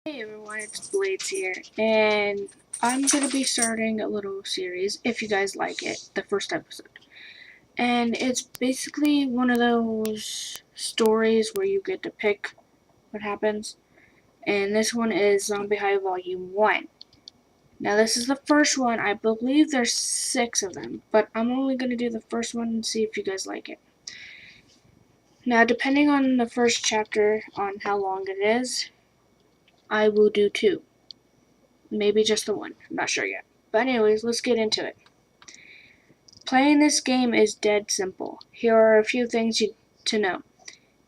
Hey everyone, it's Blades here, and I'm going to be starting a little series, if you guys like it, the first episode. And it's basically one of those stories where you get to pick what happens, and this one is Zombie High Volume 1. Now this is the first one, I believe there's 6 of them, but I'm only going to do the first one and see if you guys like it. Now depending on the first chapter, on how long it is, I will do 2. Maybe just the one. I'm not sure yet. But anyways, let's get into it. Playing this game is dead simple. Here are a few things to know.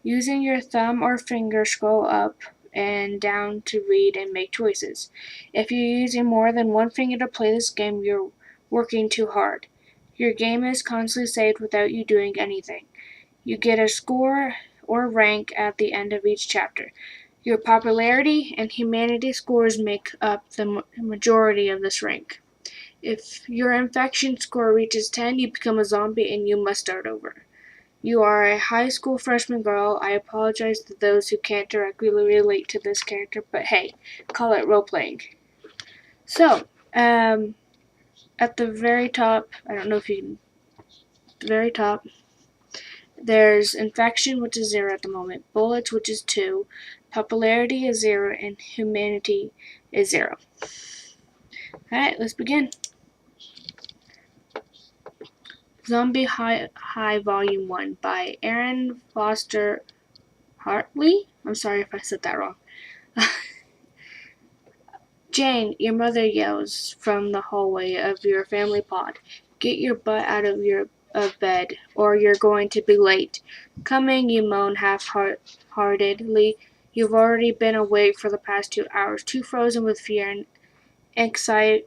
Using your thumb or finger, scroll up and down to read and make choices. If you're using more than one finger to play this game, you're working too hard. Your game is constantly saved without you doing anything. You get a score or rank at the end of each chapter. Your popularity and humanity scores make up the majority of this rank. If your infection score reaches 10, you become a zombie and you must start over. You are a high school freshman girl. I apologize to those who can't directly relate to this character, but hey, call it role-playing. So, at the very top, I don't know if you can, at the very top, there's infection, which is 0 at the moment, bullets, which is 2, popularity is 0, and humanity is 0. Alright, let's begin. Zombie High Volume 1 by Aaron Foster Hartley? I'm sorry if I said that wrong. Jane, your mother yells from the hallway of your family pod. Get your butt out of bed, or you're going to be late. Coming, you moan half-heartedly. You've already been awake for the past 2 hours, too frozen with fear and anxiety.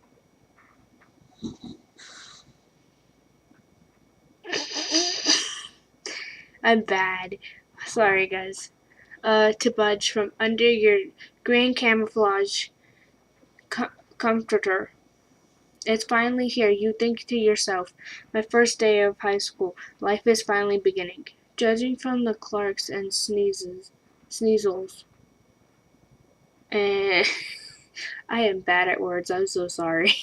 I'm bad. Sorry, guys. To budge from under your green camouflage comforter. It's finally here, you think to yourself. My first day of high school. Life is finally beginning. Judging from the Clarks and Sneasels. And I am bad at words, I'm so sorry.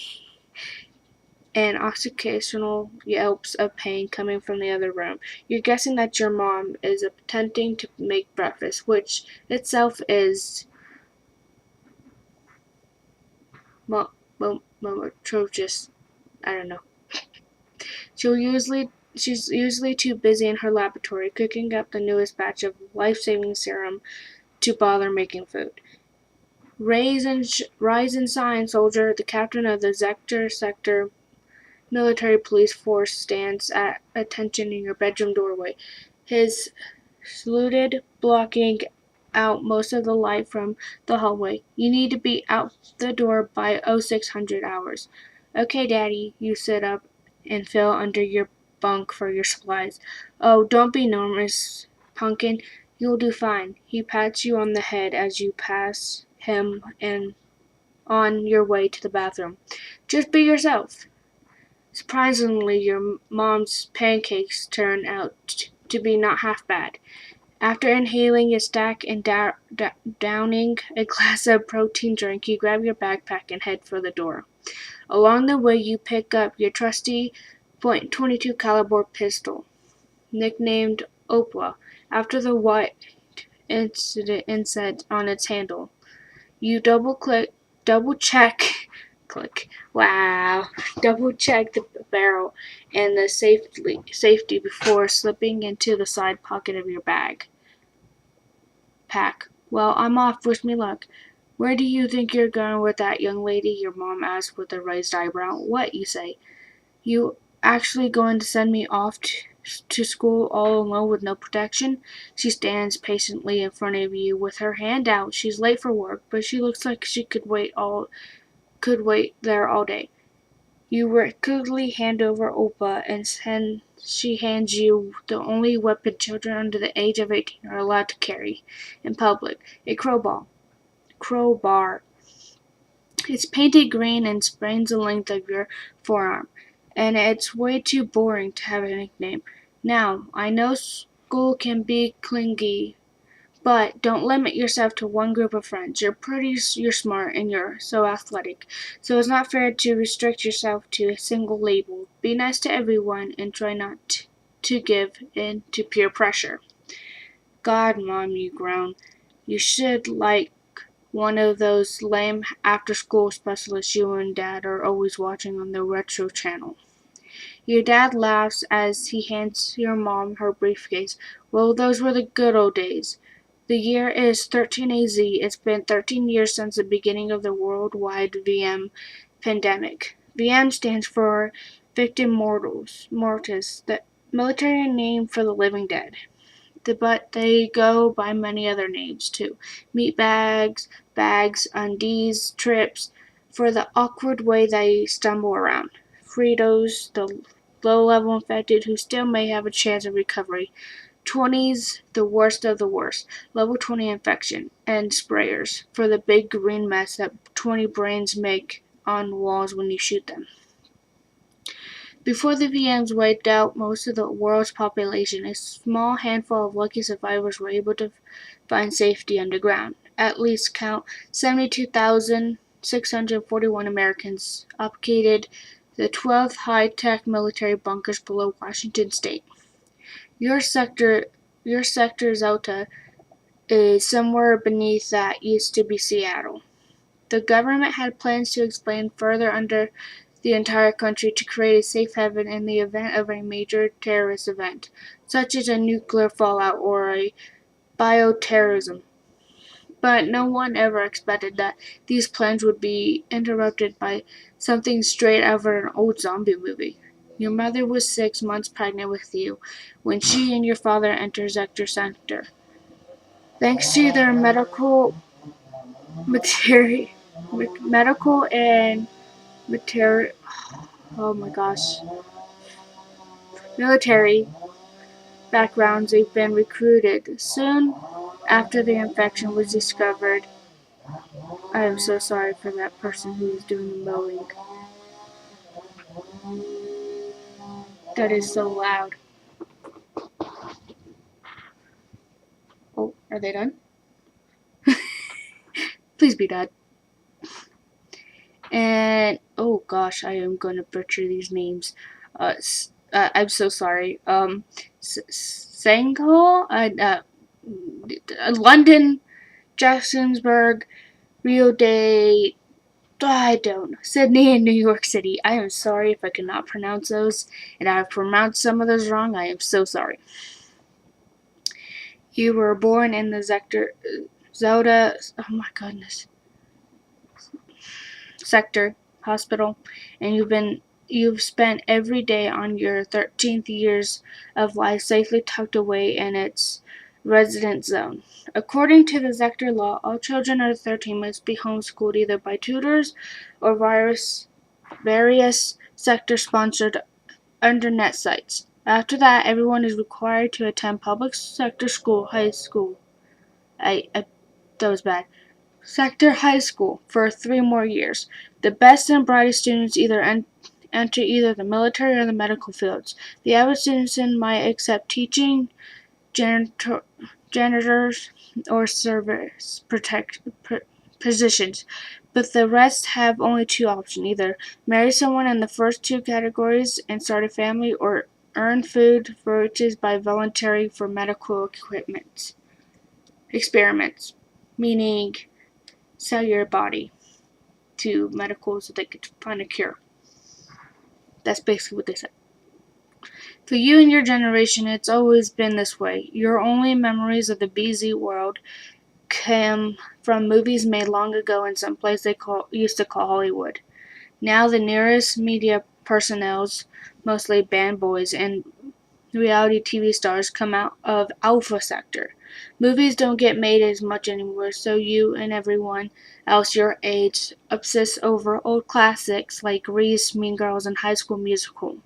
And occasional yelps of pain coming from the other room. You're guessing that your mom is attempting to make breakfast, which itself is atrocious. I don't know. She's usually too busy in her laboratory cooking up the newest batch of life-saving serum to bother making food. Rise and shine, soldier. The captain of the Zector Sector military police force stands at attention in your bedroom doorway, his saluted blocking out most of the light from the hallway. You need to be out the door by 0600 hours. Okay, Daddy, you sit up and feel under your bunk for your supplies. Oh, don't be nervous, Pumpkin. You'll do fine. He pats you on the head as you pass him and on your way to the bathroom. Just be yourself. Surprisingly, your mom's pancakes turn out to be not half bad. After inhaling a stack and downing a glass of protein drink, you grab your backpack and head for the door. Along the way, you pick up your trusty .22 caliber pistol, nicknamed Oprah, after the white inset on its handle. You double check the barrel and the safety before slipping into the side pocket of your pack. Well, I'm off. Wish me luck. Where do you think you're going with that, young lady? Your mom asked with a raised eyebrow. What, you say? You actually going to send me off to school all alone with no protection? She stands patiently in front of you with her hand out. She's late for work, but she looks like she could wait there all day. You wickedly hand over Opa, and she hands you the only weapon children under the age of 18 are allowed to carry in public, a crowbar. It's painted green and spans the length of your forearm, and it's way too boring to have a nickname. Now, I know school can be clingy, But don't limit yourself to one group of friends. You're pretty, you're smart, and you're so athletic. So it's not fair to restrict yourself to a single label. Be nice to everyone and try not to give in to peer pressure. God, Mom, you groan. You should like one of those lame after-school specialists you and Dad are always watching on the Retro Channel. Your dad laughs as he hands your mom her briefcase. Well, those were the good old days. The year is 13 AZ. It's been 13 years since the beginning of the worldwide VM pandemic. VM stands for Victim Mortis, the military name for the living dead. But they go by many other names too. Meat bags, undies, trips, for the awkward way they stumble around. Fritos, the low-level infected who still may have a chance of recovery. 20s, the worst of the worst, level 20 infection, and sprayers, for the big green mess that 20 brains make on walls when you shoot them. Before the VMs wiped out most of the world's population, a small handful of lucky survivors were able to find safety underground. At least count 72,641 Americans occupied the 12 high-tech military bunkers below Washington state. Your sector Zota is somewhere beneath that used to be Seattle. The government had plans to expand further under the entire country to create a safe haven in the event of a major terrorist event, such as a nuclear fallout or a bioterrorism. But no one ever expected that these plans would be interrupted by something straight out of an old zombie movie. Your mother was 6 months pregnant with you when she and your father entered Sector Center. Thanks to their medical and material, oh my gosh, military backgrounds, they've been recruited. Soon after the infection was discovered, I am so sorry for that person who is doing the mowing. That is so loud. Oh, are they done? Please be done. And oh gosh, I am gonna butcher these names. I'm so sorry. Sangho, London, Jacksonburg, Rio de, I don't know, Sydney and New York City. I am sorry if I cannot pronounce those, and I have pronounced some of those wrong. I am so sorry. You were born in the sector, oh my goodness, sector hospital, and you've spent every day on your 13th years of life safely tucked away in its resident zone. According to the sector law, all children under 13 must be homeschooled either by tutors or various sector-sponsored internet sites. After that, everyone is required to attend public sector high school. That was bad. Sector high school for 3 more years. The best and brightest students either enter either the military or the medical fields. The average students might accept teaching, janitors, or service positions, but the rest have only 2 options: either marry someone in the first 2 categories and start a family, or earn food for riches by volunteering for medical experiments, meaning sell your body to medical so they could find a cure. That's basically what they said. For you and your generation, it's always been this way. Your only memories of the BZ world come from movies made long ago in some place they used to call Hollywood. Now the nearest media personnels, mostly band boys and reality TV stars, come out of Alpha Sector. Movies don't get made as much anymore, so you and everyone else your age obsess over old classics like Grease, Mean Girls, and High School Musical.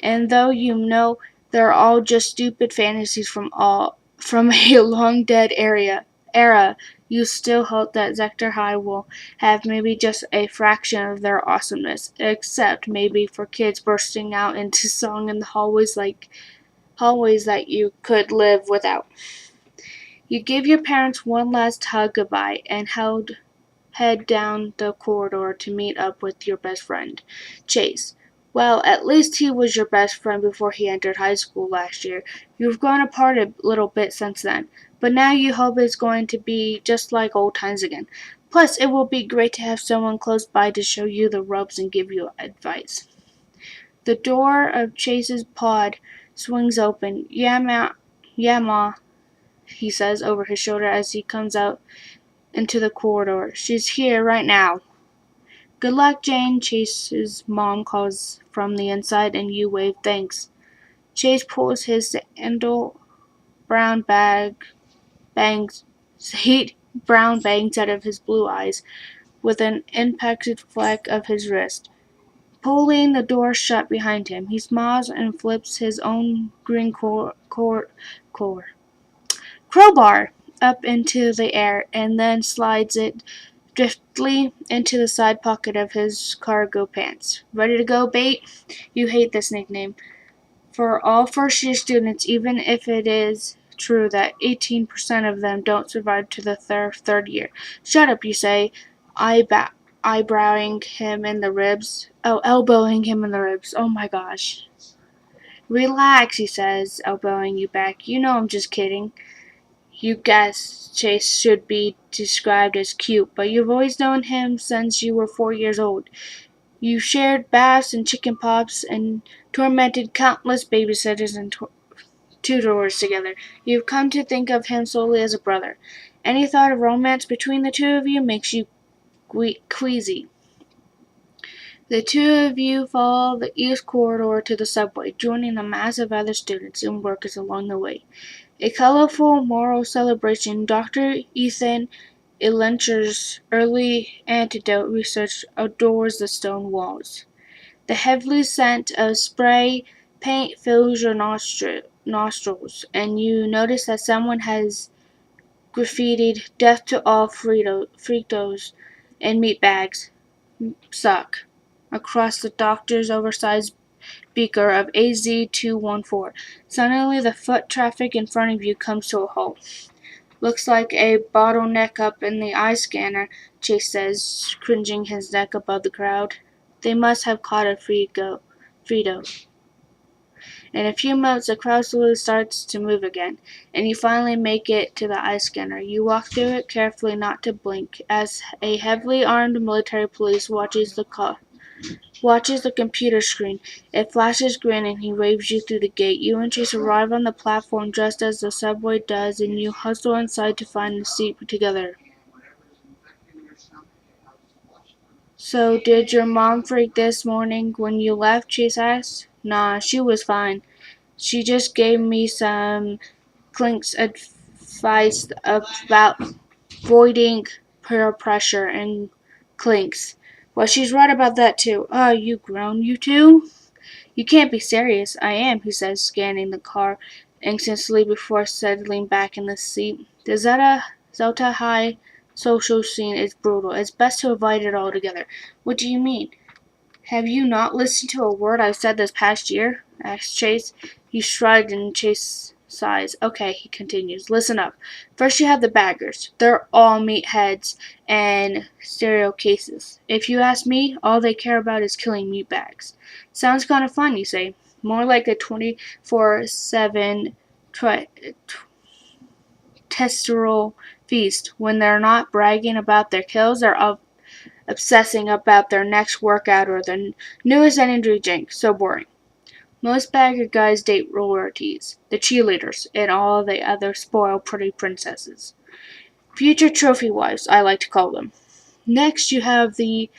And though you know they're all just stupid fantasies from a long dead era, you still hope that Sector High will have maybe just a fraction of their awesomeness, except maybe for kids bursting out into song in the hallways that you could live without. You give your parents one last hug goodbye and head down the corridor to meet up with your best friend, Chase. Well, at least he was your best friend before he entered high school last year. You've grown apart a little bit since then, but now you hope it's going to be just like old times again. Plus, it will be great to have someone close by to show you the ropes and give you advice. The door of Chase's pod swings open. Yeah, Ma, he says over his shoulder as he comes out into the corridor. She's here right now. Good luck, Jane, Chase's mom calls from the inside, and you wave thanks. Chase pulls his sandal brown bangs brown bangs out of his blue eyes with an impacted fleck of his wrist. Pulling the door shut behind him, he smiles and flips his own green crowbar up into the air and then slides it driftily into the side pocket of his cargo pants. Ready to go, Bate? You hate this nickname. For all first-year students, even if it is true that 18% of them don't survive to the third year. Shut up, you say, eyebrowing him in the ribs. Oh, elbowing him in the ribs. Oh my gosh. Relax, he says, elbowing you back. You know I'm just kidding. You guess Chase should be described as cute, but you've always known him since you were 4 years old. You shared baths and chicken pops and tormented countless babysitters and tutors together. You've come to think of him solely as a brother. Any thought of romance between the two of you makes you queasy. The two of you follow the east corridor to the subway, joining the mass of other students and workers along the way. A colorful moral celebration, Dr. Ethan Elencher's early antidote research adorns the stone walls. The heavy scent of spray paint fills your nostrils, and you notice that someone has graffitied "Death to all Fritos and meatbags suck" across the doctor's oversized beaker of AZ-214. Suddenly the foot traffic in front of you comes to a halt. Looks like a bottleneck up in the eye scanner, Chase says, cringing his neck above the crowd. They must have caught a Frito. In a few moments, the crowd slowly starts to move again, and you finally make it to the eye scanner. You walk through it carefully not to blink, as a heavily armed military police watches the computer screen. It flashes green and he waves you through the gate. You and Chase arrive on the platform just as the subway does, and you hustle inside to find a seat together. So, did your mom freak this morning when you left? Chase asked. Nah, she was fine. She just gave me some clinks advice about avoiding peer pressure and clinks. Well, she's right about that too. Oh, you grown, you two? You can't be serious. I am, he says, scanning the car anxiously before settling back in the seat. The Zelda High social scene is brutal. It's best to avoid it altogether. What do you mean? Have you not listened to a word I've said this past year? Asked Chase. He shrugged and Chase sighs. Okay, he continues. Listen up. First you have the baggers. They're all meatheads and stereo cases. If you ask me, all they care about is killing meatbags. Sounds kind of fun, you say. More like a 24/7 testosterone feast. When they're not bragging about their kills, they're obsessing about their next workout or their newest energy drink. So boring. Most bagger guys date royalties, the cheerleaders, and all the other spoiled pretty princesses. Future trophy wives, I like to call them. Next, you have the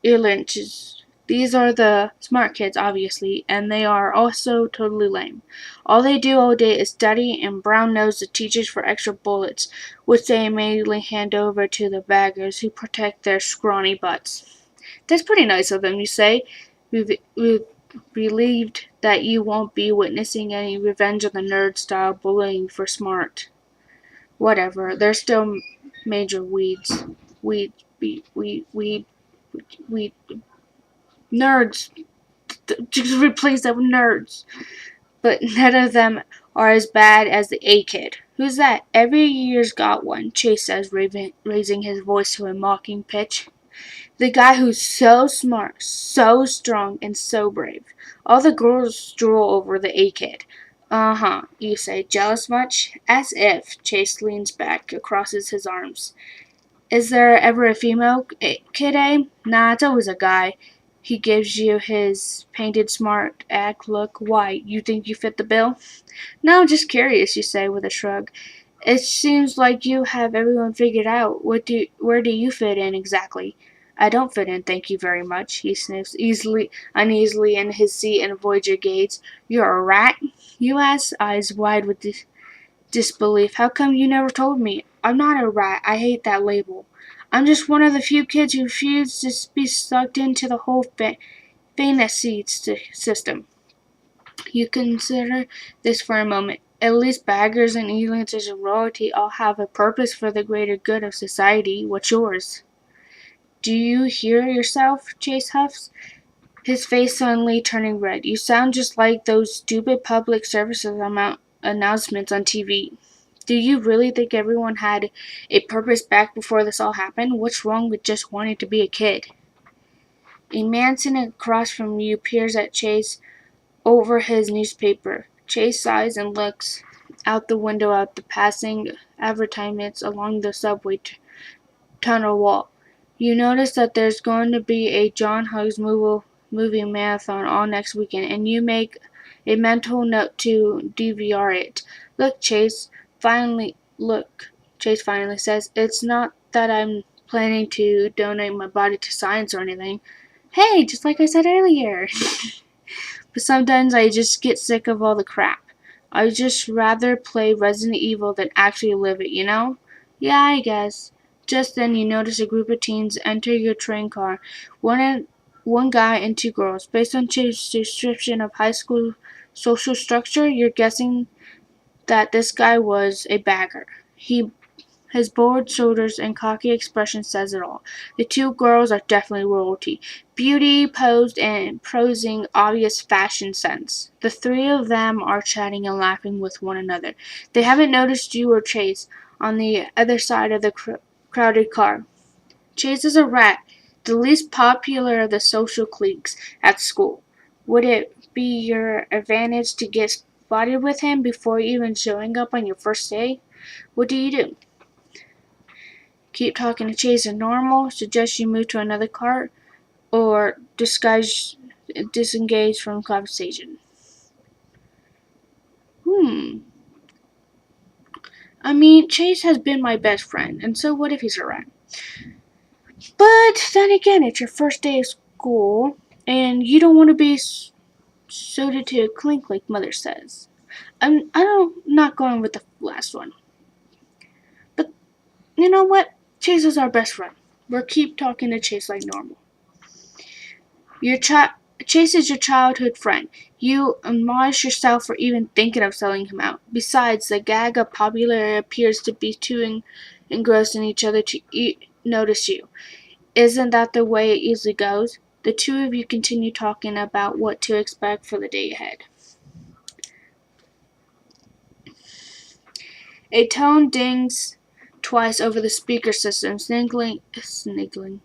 Irlanches. These are the smart kids, obviously, and they are also totally lame. All they do all day is study and brown-nose the teachers for extra bullets, which they immediately hand over to the baggers who protect their scrawny butts. That's pretty nice of them, you say, relieved that you won't be witnessing any Revenge of the Nerd-style bullying for smart. Whatever, they're still major weeds. Weed, weed, nerds. Just replace that with nerds. but none of them are as bad as the A kid. Who's that? Every year's got one, Chase says, raising his voice to a mocking pitch. The guy who's so smart, so strong, and so brave. All the girls drool over the A kid. Uh-huh, you say. Jealous much? As if. Chase leans back, crosses his arms. Is there ever a female kid, eh? Nah, it's always a guy. He gives you his painted smart act look. Why, you think you fit the bill? No, just curious, you say with a shrug. It seems like you have everyone figured out. Where do you fit in exactly? I don't fit in, thank you very much. He sniffs uneasily in his seat and avoids your gaze. You're a rat? You ask, eyes wide with disbelief. How come you never told me? I'm not a rat. I hate that label. I'm just one of the few kids who refuse to be sucked into the whole fantasy system. You consider this for a moment. At least baggers and e-lancers and royalty all have a purpose for the greater good of society. What's yours? Do you hear yourself? Chase huffs, his face suddenly turning red. You sound just like those stupid public services announcements on TV. Do you really think everyone had a purpose back before this all happened? What's wrong with just wanting to be a kid? A man sitting across from you peers at Chase over his newspaper. Chase sighs and looks out the window at the passing advertisements along the subway tunnel wall. You notice that there's going to be a John Hughes movie marathon all next weekend, and you make a mental note to DVR it. Look, Chase finally says, it's not that I'm planning to donate my body to science or anything. Hey, just like I said earlier. But sometimes I just get sick of all the crap. I'd just rather play Resident Evil than actually live it, you know? Yeah, I guess. Just then you notice a group of teens enter your train car. One guy and two girls. Based on Chase's description of high school social structure, you're guessing that this guy was a bagger. His broad shoulders and cocky expression says it all. The two girls are definitely royalty. Beauty, posed, and prosing obvious fashion sense. The three of them are chatting and laughing with one another. They haven't noticed you or Chase on the other side of the crowded car. Chase is a rat, the least popular of the social cliques at school. Would it be your advantage to get spotted with him before even showing up on your first day? What do you do? Keep talking to Chase as normal, suggest you move to another car, or disengage from conversation. I mean, Chase has been my best friend, and so what if he's a rat? But then again, it's your first day of school, and you don't want to be soda to a clink like Mother says. I'm not going with the last one. But you know what? Chase is our best friend. We'll keep talking to Chase like normal. Chase is your childhood friend. You admonish yourself for even thinking of selling him out. Besides, the gag of popularity appears to be too engrossed in each other to notice you. Isn't that the way it usually goes? The two of you continue talking about what to expect for the day ahead. A tone dings twice over the speaker system, signaling, signaling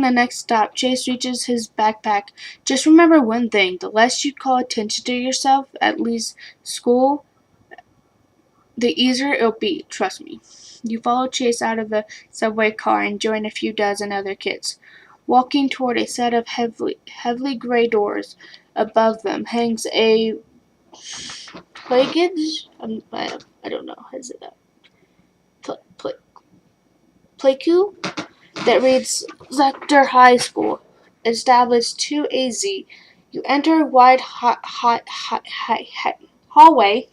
the next stop. Chase reaches his backpack. Just remember one thing, the less you call attention to yourself, at least school, the easier it'll be, trust me. You follow Chase out of the subway car and join a few dozen other kids. Walking toward a set of heavily gray doors. Above them hangs a plaquage. I don't know. Is it a plaque that reads Lecter High School, established 2AZ. You enter a wide hallway.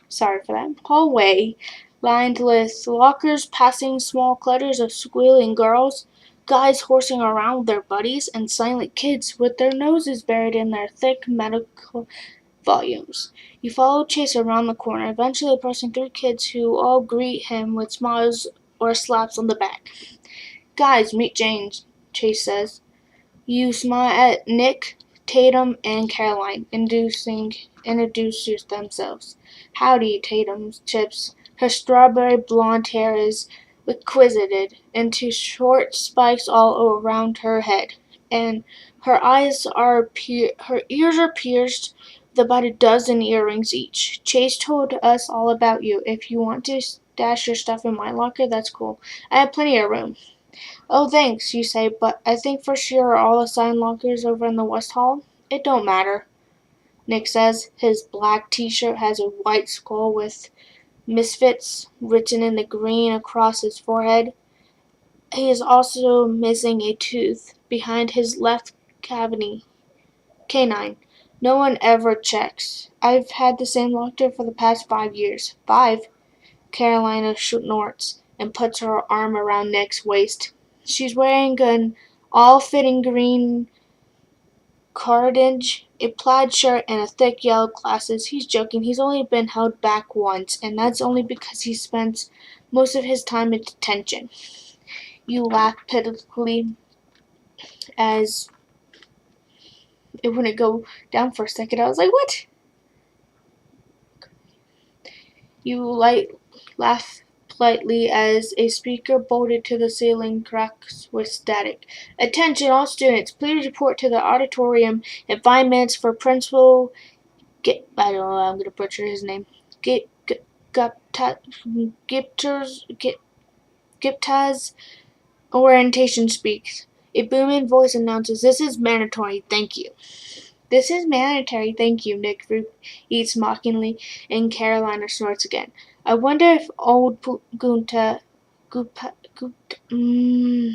Sorry for that. Hallway lined with lockers passing small clutters of squealing girls, guys horsing around with their buddies, and silent kids with their noses buried in their thick medical volumes. You follow Chase around the corner, eventually approaching three kids who all greet him with smiles or slaps on the back. Guys, meet James. Chase says. You smile at Nick, Tatum, and Caroline, introduce themselves. Howdy, Tatum's chips. Her strawberry blonde hair is liquidated into short spikes all around her head, and her ears are pierced with about a dozen earrings each. Chase told us all about you. If you want to stash your stuff in my locker, that's cool. I have plenty of room. Oh, thanks, you say, but I think for sure all assigned lockers over in the West Hall. It don't matter, Nick says. His black t-shirt has a white skull with Misfits written in the green across his forehead. He is also missing a tooth behind his left canine. No one ever checks. I've had the same locker for the past 5 years. 5? Carolina snorts and puts her arm around Nick's waist. She's wearing an all-fitting green cardigan, a plaid shirt, and a thick yellow glasses. He's joking. He's only been held back once, and that's only because he spends most of his time in detention. You laugh pitifully as it wouldn't go down for a second. I was like, what? You laugh politely as a speaker bolted to the ceiling cracks with static. Attention all students, please report to the auditorium in 5 minutes for Principal I don't know, I'm gonna butcher his name. Giptaz orientation speaks. A booming voice announces, "This is mandatory, thank you." "This is mandatory, thank you," Nick repeats mockingly, and Carolina snorts again. I wonder if old Gunta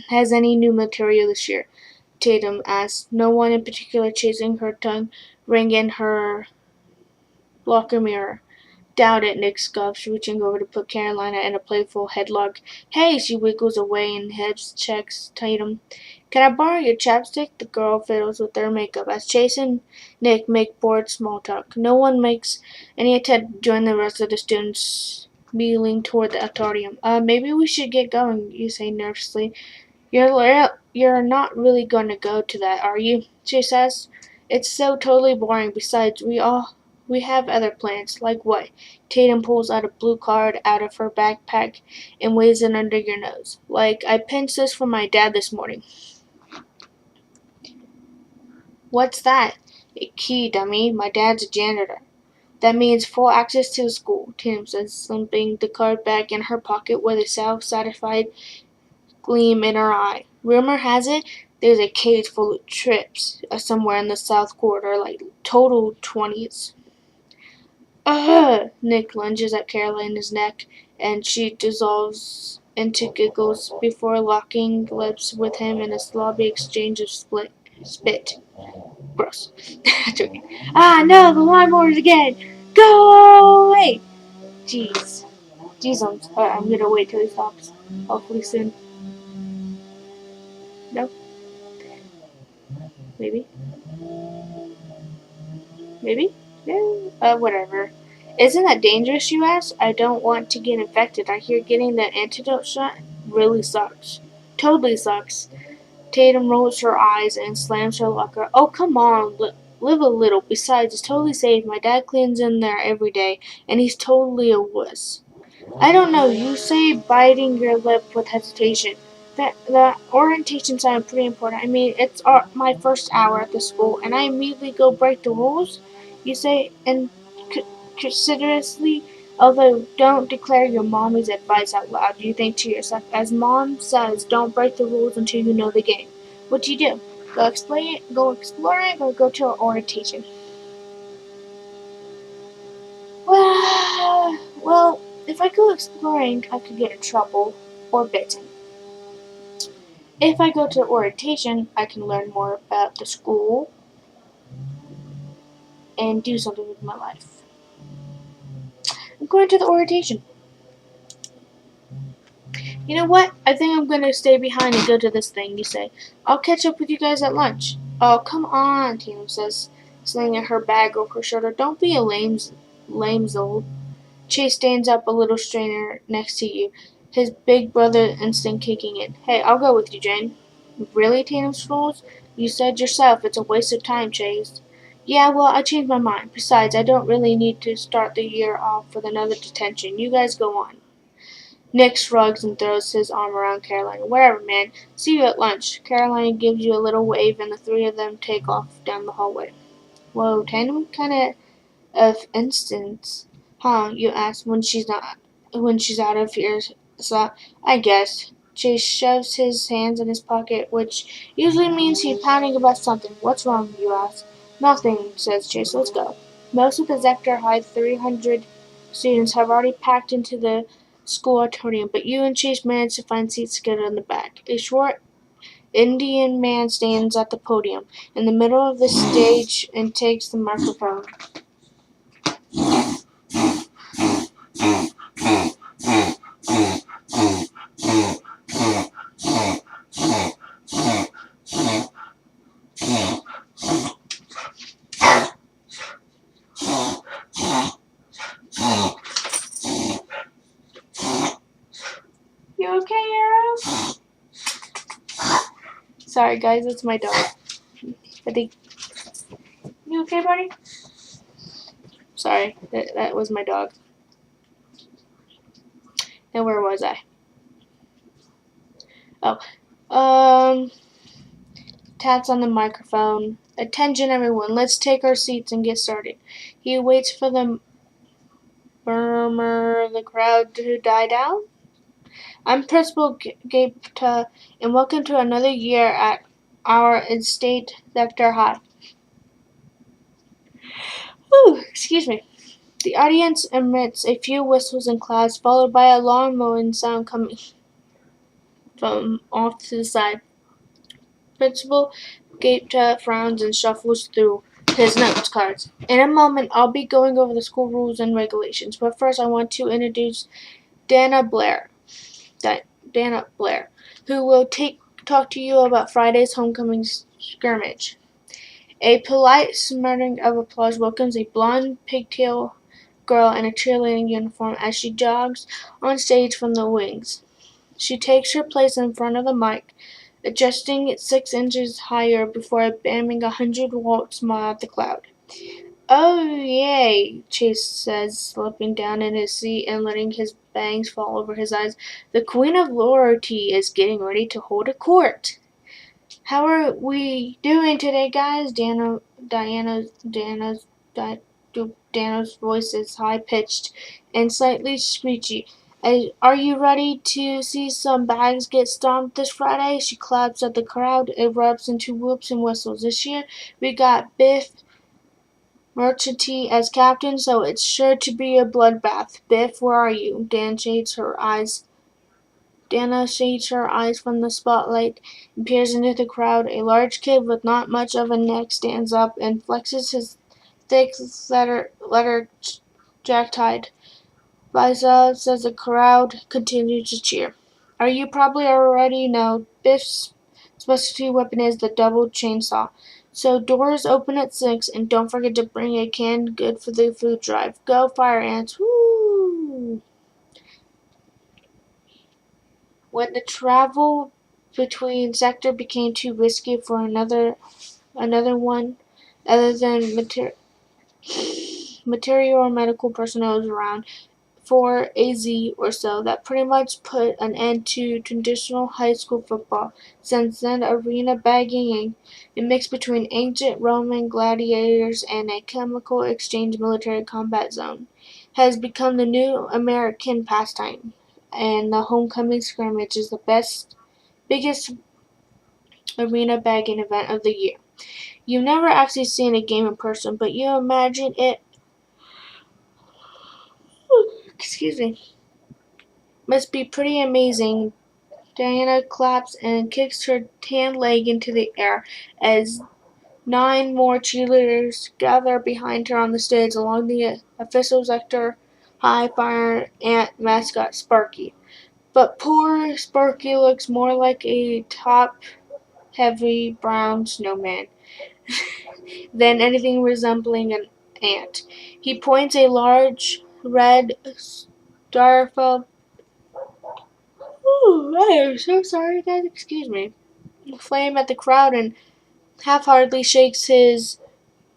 has any new material this year, Tatum asks, no one in particular, chasing her tongue ring in her locker mirror. Doubt it, Nick scoffs, reaching over to put Carolina in a playful headlock. Hey, she wiggles away and head checks Tatum. Can I borrow your chapstick? The girl fiddles with her makeup as Chase and Nick make bored small talk. No one makes any attempt to join the rest of the students milling toward the auditorium. Maybe we should get going, you say nervously. You're not really going to go to that, are you? She says. It's so totally boring. Besides, we have other plans. Like what? Tatum pulls out a blue card out of her backpack and waves it under your nose. Like, I pinched this from my dad this morning. What's that? A key, dummy. My dad's a janitor. That means full access to the school, Tatum says, slipping the card back in her pocket with a self-satisfied gleam in her eye. Rumor has it there's a cage full of trips somewhere in the South Corridor, like total 20s. Ugh! Nick lunges at Carolina's neck, and she dissolves into giggles before locking lips with him in a slobby exchange of spit. Gross. Joking. Ah, no, the lawnmowers again! Go away! Jeez, I'm gonna wait till he stops. Hopefully soon. No? Maybe? Maybe? Yeah. Whatever. Isn't that dangerous, you ask? I don't want to get infected. I hear getting the antidote shot really sucks. Totally sucks. Tatum rolls her eyes and slams her locker. Oh, come on. Live a little. Besides, it's totally safe. My dad cleans in there every day, and he's totally a wuss. I don't know. You say, biting your lip with hesitation. The orientation sounded pretty important. I mean, it's my first hour at the school, and I immediately go break the rules? You say inconsiderately, although don't declare your mommy's advice out loud. You think to yourself, as mom says, don't break the rules until you know the game. What do you do? Go exploring, or go to orientation? Well, if I go exploring, I could get in trouble or bitten. If I go to orientation, I can learn more about the school and do something with my life. I'm going to the orientation. You know what? I think I'm going to stay behind and go to this thing, you say. I'll catch up with you guys at lunch. Oh, come on, Tatum says, slinging her bag over her shoulder. Don't be a lamezold. Chase stands up a little strainer next to you, his big brother instinct kicking in. Hey, I'll go with you, Jane. Really, Tatum's rules? You said yourself it's a waste of time, Chase. Yeah, well, I changed my mind. Besides, I don't really need to start the year off with another detention. You guys go on. Nick shrugs and throws his arm around Caroline. Whatever, man. See you at lunch. Caroline gives you a little wave, and the three of them take off down the hallway. Whoa, Tatum kinda of instance, huh? You ask when she's out of earshot. I guess. Chase shoves his hands in his pocket, which usually means he's pounding about something. What's wrong? You ask. Nothing, says Chase. Let's go. Most of the Zector High 300 students have already packed into the school auditorium, but you and Chase manage to find seats together in the back. A short Indian man stands at the podium in the middle of the stage and takes the microphone. You okay, Arrow? Sorry, guys, it's my dog. I think. You okay, buddy? Sorry, that was my dog. And where was I? Oh, taps on the microphone. Attention, everyone. Let's take our seats and get started. He waits for the murmur of the crowd to die down. I'm Principal Gapta, and welcome to another year at our State Zector High. Whew, excuse me. The audience emits a few whistles and claps, followed by a long moaning sound coming from off to the side. Principal Gapta frowns and shuffles through his notes cards. In a moment, I'll be going over the school rules and regulations, but first I want to introduce Dana Blair. Dana Blair, who will talk to you about Friday's homecoming scrimmage. A polite smattering of applause welcomes a blonde pigtail girl in a cheerleading uniform as she jogs on stage from the wings. She takes her place in front of the mic, adjusting it 6 inches higher before bamming a 100-watt smile at the crowd. Oh, yay, Chase says, slipping down in his seat and letting his bangs fall over his eyes. The Queen of Loyalty is getting ready to hold a court. How are we doing today, guys? Diana's voice is high-pitched and slightly screechy. Are you ready to see some bags get stomped this Friday? She claps at the crowd. It erupts into whoops and whistles. This year, we got Biff Merchantee as captain, so it's sure to be a bloodbath. Biff, where are you? Dana shades her eyes from the spotlight and peers into the crowd. A large kid with not much of a neck stands up and flexes his thick leather jacket biceps as the crowd continues to cheer. Are you probably already know Biff's specialty weapon is the double chainsaw. So doors open at 6, and don't forget to bring a canned good for the food drive. Go Fire Ants! Woo! When the travel between sector became too risky for another one other than material or medical personnel was around for AZ or so, that pretty much put an end to traditional high school football. Since then, arena bagging, a mix between ancient Roman gladiators and a chemical exchange military combat zone, has become the new American pastime, and the homecoming scrimmage is the biggest arena bagging event of the year. You've never actually seen a game in person, but you imagine it excuse me, must be pretty amazing. Diana claps and kicks her tan leg into the air as 9 more cheerleaders gather behind her on the stage along the official Zector High Fire Ant mascot Sparky. But poor Sparky looks more like a top-heavy brown snowman than anything resembling an ant. He points a large red styrofoam. Ooh, I am so sorry, guys. Excuse me. flame at the crowd and half-heartedly shakes his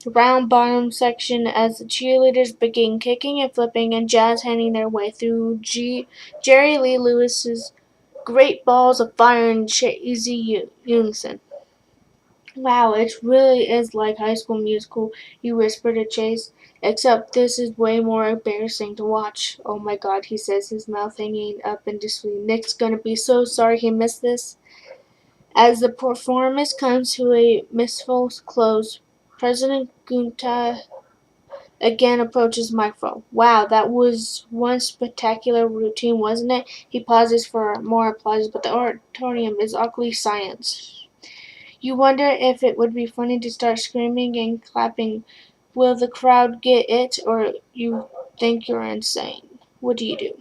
round bottom section as the cheerleaders begin kicking and flipping and jazz handing their way through Jerry Lee Lewis's great balls of fire in cheesy unison. Wow, it really is like High School Musical, you whisper to Chase. Except this is way more embarrassing to watch. Oh my god, he says, his mouth hanging up in dismay. Nick's gonna be so sorry he missed this. As the performance comes to a merciful close, President Gunta again approaches the microphone. Wow, that was one spectacular routine, wasn't it? He pauses for more applause, but the auditorium is awkwardly silent. You wonder if it would be funny to start screaming and clapping. Will the crowd get it, or you think you're insane? What do you do?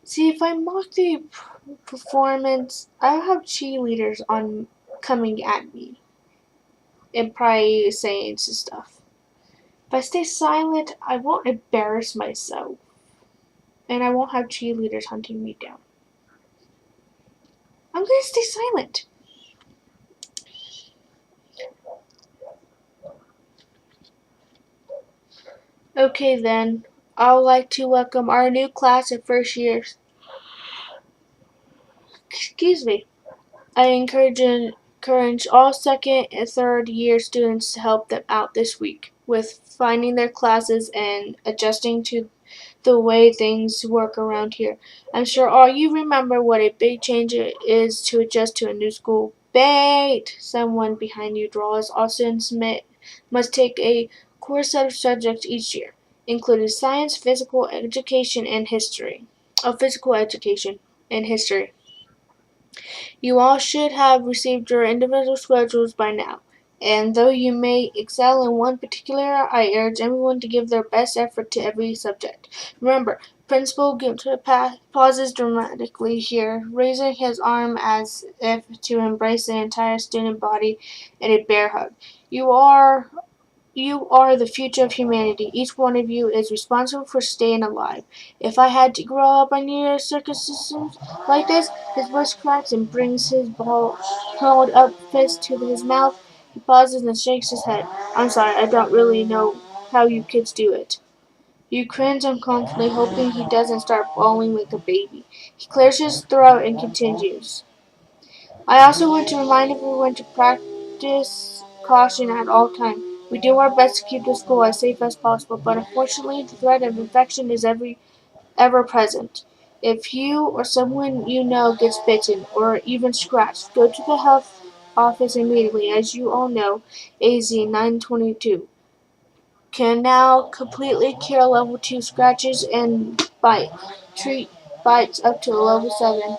See, if I mock the performance, I'll have cheerleaders on coming at me and probably saying some stuff. If I stay silent, I won't embarrass myself, and I won't have cheerleaders hunting me down. I'm gonna stay silent. Okay then, I'd like to welcome our new class of first years. Excuse me. I encourage all second and third year students to help them out this week with finding their classes and adjusting to the way things work around here. I'm sure all you remember what a big change it is to adjust to a new school. Bait! Someone behind you draws. All students must take a core set of subjects each year, including science, physical education, and history. Physical education and history. You all should have received your individual schedules by now, and though you may excel in one particular, I urge everyone to give their best effort to every subject. Remember, Principal Gunter pauses dramatically here, raising his arm as if to embrace the entire student body in a bear hug. You are the future of humanity. Each one of you is responsible for staying alive. If I had to grow up under circumstances like this, his voice cracks and brings his held up fist to his mouth. He pauses and shakes his head. I'm sorry, I don't really know how you kids do it. You cringe uncomfortably, hoping he doesn't start bawling like a baby. He clears his throat and continues. I also want to remind everyone to practice caution at all times. We do our best to keep the school as safe as possible, but unfortunately the threat of infection is ever present. If you or someone you know gets bitten or even scratched, go to the health office immediately. As you all know, AZ 922 can now completely cure level 2 scratches and treat bites up to level 7,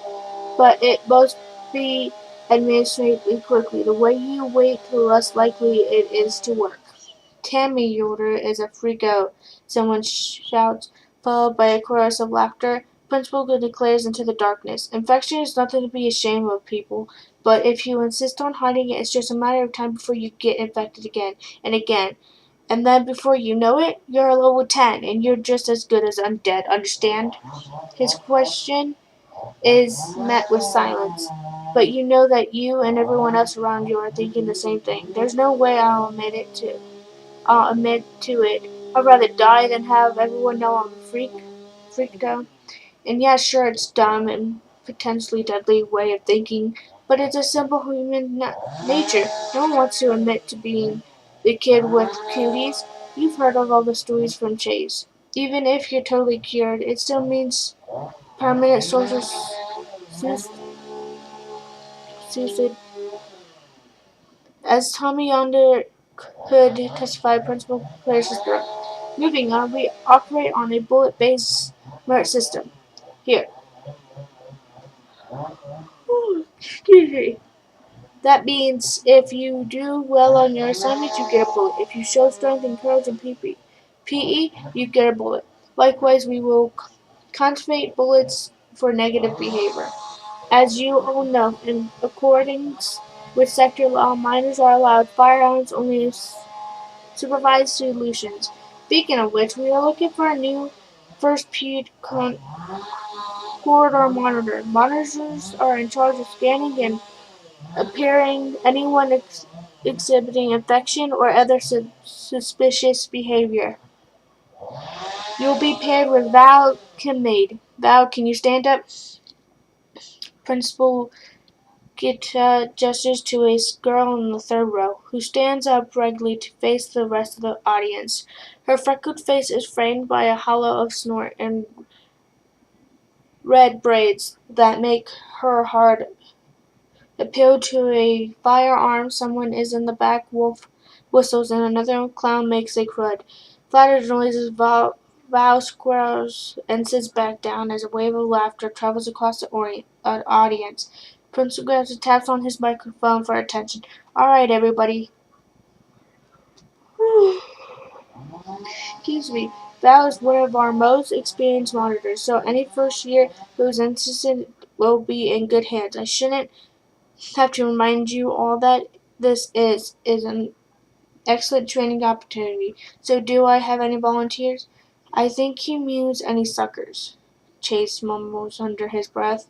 but it must be administered quickly. The way you wait, the less likely it is to work. Tammy Yoder is a freak out, someone shouts, followed by a chorus of laughter. Principal declares into the darkness. Infection is nothing to be ashamed of, people, but if you insist on hiding it, it's just a matter of time before you get infected again and again. And then before you know it, you're a level 10 and you're just as good as undead, understand? His question is met with silence. But you know that you and everyone else around you are thinking the same thing. There's no way I'll admit to it. I'd rather die than have everyone know I'm freaked out. And yeah, sure, it's dumb and potentially deadly way of thinking, but it's a simple human nature. No one wants to admit to being the kid with cuties. You've heard of all the stories from Chase. Even if you're totally cured, it still means permanent social suicide. As Tommy Underhood testified, Principal clears his throat. Moving on, we operate on a bullet-based merit system. Here. Excuse me. That means if you do well on your assignments, you get a bullet. If you show strength and courage in PE, you get a bullet. Likewise, we will confiscate bullets for negative behavior. As you all know, in accordance with sector law, minors are allowed firearms only in supervised solutions. Speaking of which, we are looking for a new first period corridor monitor. Monitors are in charge of scanning and appearing anyone exhibiting infection or other suspicious behavior. You'll be paired with Val Kinmaid. Val, can you stand up? Principal Gita gestures to a girl in the third row, who stands up regularly to face the rest of the audience. Her freckled face is framed by a hollow of snort and red braids that make her hard appeal to a firearm. Someone is in the back. Wolf whistles and another clown makes a crud. Flattered noises. Val squirrels and sits back down as a wave of laughter travels across the audience. Principal grabs and taps on his microphone for attention. All right, everybody. Excuse me. Val is one of our most experienced monitors, so any first year who's interested will be in good hands. I shouldn't have to remind you all that this is an excellent training opportunity. So do I have any volunteers? I think he means any suckers, Chase mumbles under his breath.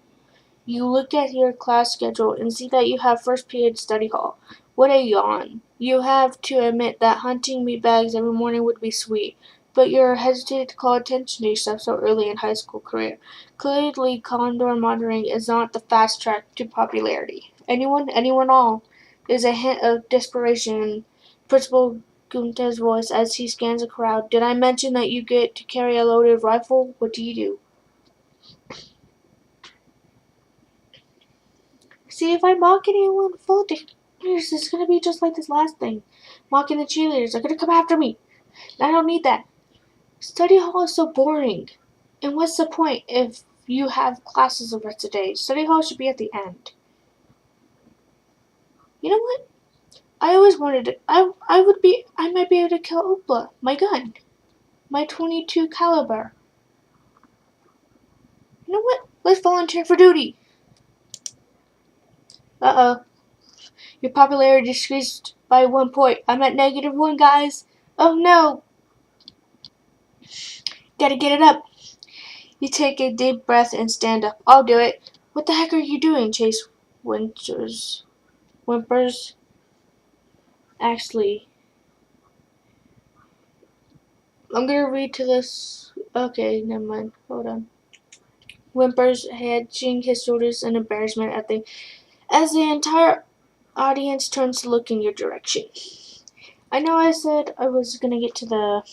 You look at your class schedule and see that you have first period study hall. What a yawn. You have to admit that hunting meat bags every morning would be sweet, but you're hesitant to call attention to yourself so early in high school career. Clearly, condor monitoring is not the fast track to popularity. Anyone all? There's a hint of desperation in Principal Gunta's voice as he scans the crowd. Did I mention that you get to carry a loaded rifle? What do you do? See, if I mock anyone full cheerleaders, it's gonna be just like this last thing. Mocking the cheerleaders, they're gonna come after me. I don't need that. Study hall is so boring. And what's the point if you have classes the rest of the day? Study hall should be at the end. You know what? I always wanted to, I might be able to kill Opla. My gun. My 22 caliber. You know what? Let's volunteer for duty. Uh-oh. Your popularity decreased by 1 point. I'm at -1, guys. Oh no. Gotta get it up. You take a deep breath and stand up. I'll do it. What the heck are you doing? Chase whimpers. Actually, I'm gonna read to this. Okay, never mind. Hold on. Whimpers, hedging his shoulders in embarrassment as the entire audience turns to look in your direction. I know I said I was gonna get to the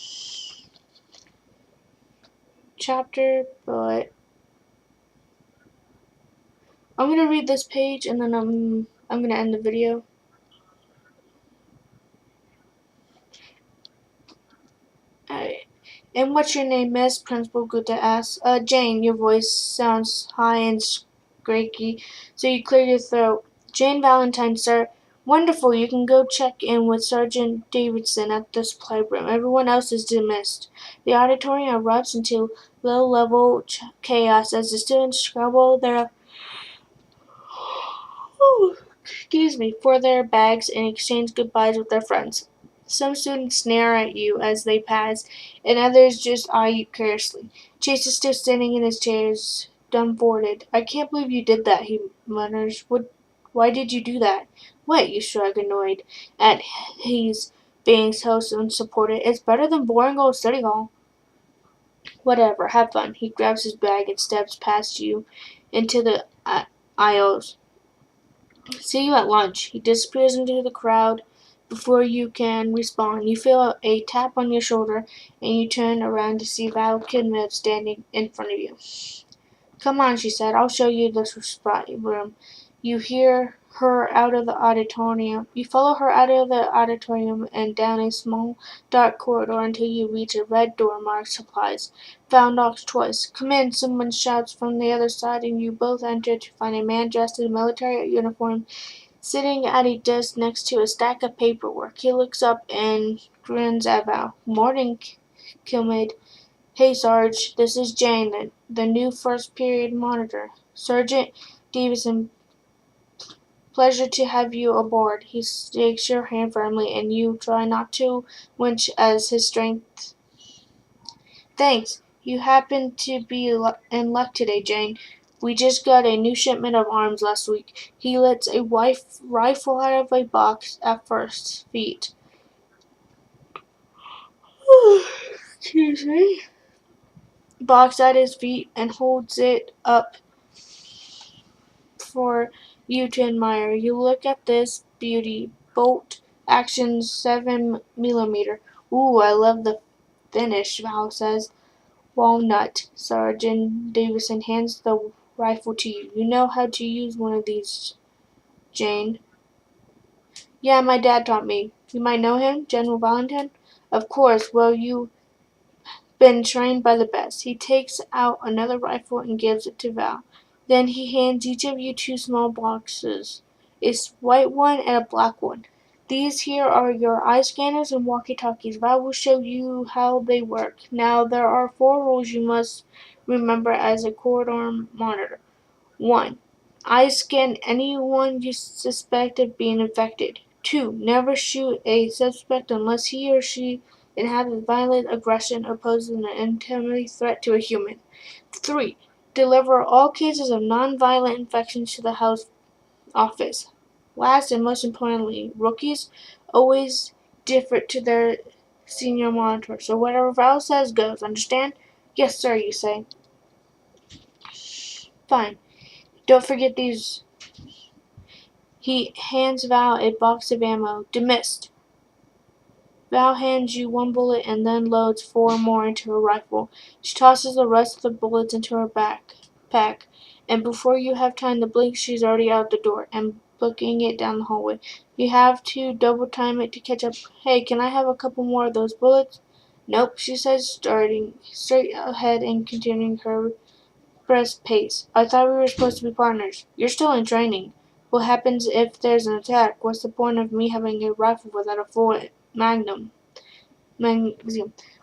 chapter, but I'm gonna read this page and then I'm gonna end the video. Alright. And what's your name, miss? Principal Gupta asks. Jane, your voice sounds high and squeaky, so you clear your throat. Jane Valentine, sir. Wonderful, you can go check in with Sergeant Davidson at the supply room. Everyone else is dismissed. The auditorium erupts into low-level chaos as the students scramble their for their bags and exchange goodbyes with their friends. Some students sneer at you as they pass, and others just eye you curiously. Chase is still standing in his chair, dumbfounded. I can't believe you did that, he mutters. Why did you do that? What? You shrug, annoyed at his being so unsupported. It's better than boring old study hall. Whatever, have fun. He grabs his bag and steps past you into the aisles. See you at lunch. He disappears into the crowd before you can respond. You feel a tap on your shoulder, and you turn around to see Val Kinmaid standing in front of you. Come on, she said. I'll show you the spot room. You hear her out of the auditorium. You follow her out of the auditorium and down a small, dark corridor until you reach a red door marked supplies. Val knocks twice. Come in, someone shouts from the other side, and you both enter to find a man dressed in a military uniform sitting at a desk next to a stack of paperwork. He looks up and grins at Val. Morning, Kinmaid. Hey, Sarge, this is Jane, the new first period monitor. Sergeant Davidson, pleasure to have you aboard. He shakes your hand firmly, and you try not to wince as his strength. Thanks. You happen to be in luck today, Jane. We just got a new shipment of arms last week. He lets a rifle out of a box at first feet. Excuse me. Box at his feet and holds it up for you to admire. You look at this beauty. Bolt action 7mm. Ooh, I love the finish, Val says. Walnut. Sergeant Davison hands the rifle to you. You know how to use one of these, Jane. Yeah, my dad taught me. You might know him, General Valentine? Of course. Well, you've been trained by the best. He takes out another rifle and gives it to Val. Then he hands each of you two small boxes. A white one and a black one. These here are your eye scanners and walkie-talkies. Val will show you how they work. Now, there are 4 rules you must remember as a corridor monitor. 1. Eye scan anyone you suspect of being infected. 2. Never shoot a suspect unless he or she inhabits violent aggression or poses an intimidating threat to a human. 3. Deliver all cases of non-violent infections to the house office. Last and most importantly, rookies always defer to their senior monitor, so whatever Val says goes, understand? Yes, sir, you say. Fine. Don't forget these. He hands Val a box of ammo. Dismissed. Val hands you 1 bullet and then loads 4 more into her rifle. She tosses the rest of the bullets into her backpack, and before you have time to blink, she's already out the door and booking it down the hallway. You have to double time it to catch up. Hey, can I have a couple more of those bullets? Nope, she says, starting straight ahead and continuing her brisk pace. I thought we were supposed to be partners. You're still in training. What happens if there's an attack? What's the point of me having a rifle without a full magazine?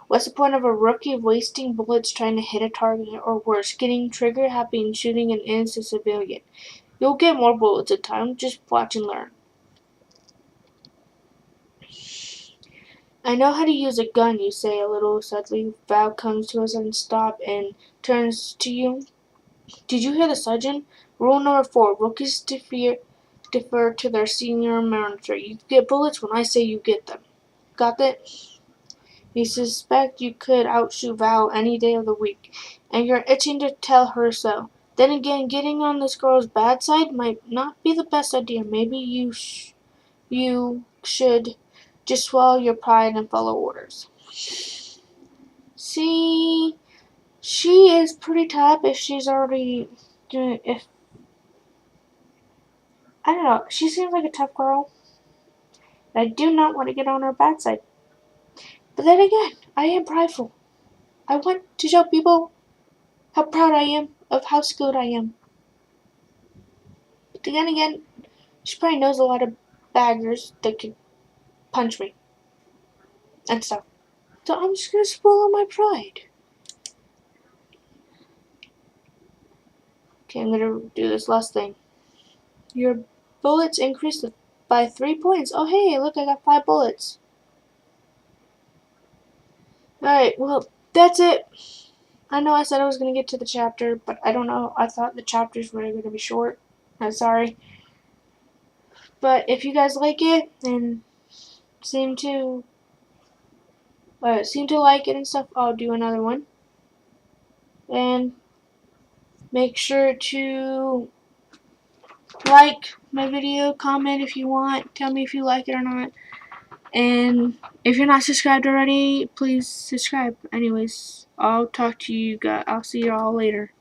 What's the point of a rookie wasting bullets trying to hit a target, or worse, getting trigger happy and shooting an innocent civilian? You'll get more bullets in time. Just watch and learn. I know how to use a gun, you say a little suddenly. Val comes to a sudden stop and turns to you. Did you hear the sergeant? Rule number 4. Rookies defer to their senior manager. You get bullets when I say you get them. Got that? You suspect you could outshoot Val any day of the week, and you're itching to tell her so. Then again, getting on this girl's bad side might not be the best idea. Maybe you should just swallow your pride and follow orders. See, she is pretty tough if she's already doing. If I don't know, she seems like a tough girl. I do not want to get on her bad side. But then again, I am prideful. I want to show people how proud I am of how skilled I am. But then again, she probably knows a lot of baggers that could punch me and stuff. So I'm just gonna swallow my pride. Okay, I'm gonna do this last thing. Your bullets increased by 3 points. Oh hey, look, I got 5 bullets. Alright, well, that's it. I know I said I was going to get to the chapter, but I don't know. I thought the chapters were going to be short. I'm sorry. But if you guys like it and seem to like it and stuff, I'll do another one. And make sure to like my video, comment if you want, tell me if you like it or not. And if you're not subscribed already, please subscribe. Anyways, I'll talk to you guys. I'll see you all later.